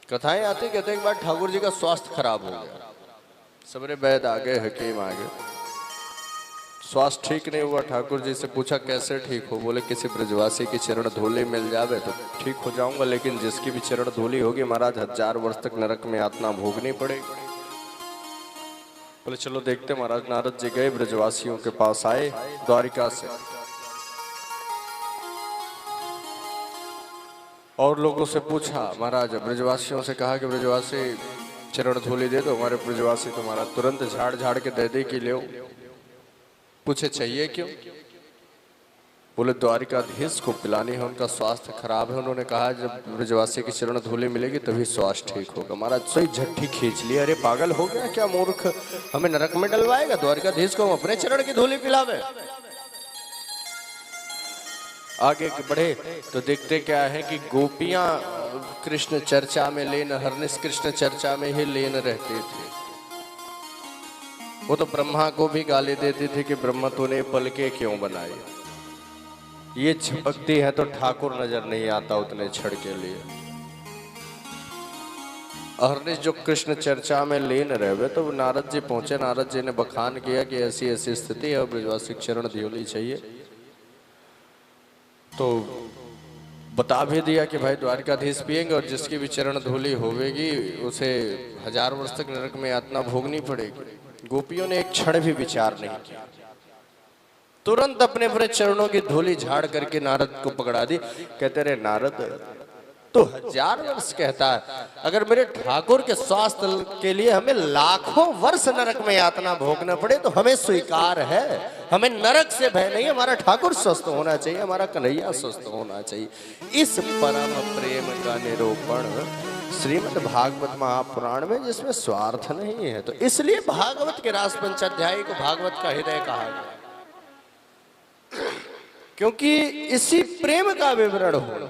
कथाएं आती, कहते एक बार ठाकुर जी का स्वास्थ्य खराब हो गया। सबरे वैद आ गए, हकीम आ गए, स्वास्थ्य ठीक नहीं हुआ। ठाकुर जी से पूछा कैसे ठीक हो? बोले किसी ब्रजवासी की चरण धूलि मिल जावे तो ठीक हो जाऊंगा, लेकिन जिसकी भी चरण धूलि होगी महाराज 1000 वर्ष तक नरक में यातना भोगनी पड़ेगी। बोले चलो देखते। महाराज नारद जी गए, ब्रजवासियों के पास आए द्वारिका से, और लोगों से पूछा। महाराज ब्रजवासियों से कहा कि ब्रजवासी चरण धूलि दे दो। हमारे ब्रजवासी तुम्हारा तुरंत झाड़ झाड़ के दे दे कि ले। पूछे चाहिए क्यों? बोले द्वारिकाधीश को पिलानी है, उनका स्वास्थ्य खराब है। उन्होंने कहा जब ब्रजवासी की चरण धूलि मिलेगी तभी स्वास्थ्य ठीक होगा। महाराज सही झट्ठी खींच लिया। अरे पागल हो गया क्या मूर्ख, हमें नरक में डलवाएगा? द्वारिकाधीश को हम अपने चरण की धूलि पिलावे। आगे बढ़े तो देखते क्या है कि गोपियां कृष्ण चर्चा में लीन, हरनिश कृष्ण चर्चा में ही लीन रहती थी। वो तो ब्रह्मा को भी गाली देती थी कि ब्रह्मा तूने पलके क्यों बनाई। ये झपकती है तो ठाकुर नजर नहीं आता उतने क्षण के लिए। हरनिश जो कृष्ण चर्चा में लीन रहे, तो नारद जी पहुंचे। नारद जी ने बखान किया कि ऐसी ऐसी स्थिति है, ब्रजवासी चरण धूलि चाहिए। तो बता भी दिया कि भाई द्वारिकाधीश पिएंगे और जिसकी भी चरण धूलि होवेगी उसे 1000 वर्ष तक नरक में यातना भोगनी पड़ेगी। गोपियों ने एक क्षण भी विचार नहीं किया, तुरंत अपने अपने चरणों की धूलि झाड़ करके नारद को पकड़ा दी। कहते रहे नारद तो 1000 वर्ष कहता है, अगर मेरे ठाकुर के स्वास्थ्य के लिए हमें लाखों वर्ष नरक में यातना भोगना पड़े तो हमें स्वीकार है। हमें नरक से भय नहीं, हमारा ठाकुर स्वस्थ होना चाहिए, हमारा कन्हैया स्वस्थ होना चाहिए। इस परम प्रेम का निरूपण श्रीमद् भागवत महापुराण में, जिसमें स्वार्थ नहीं है। तो इसलिए भागवत के रास पंचाध्यायी को भागवत का हृदय कहा गया, क्योंकि इसी प्रेम का विवरण हो।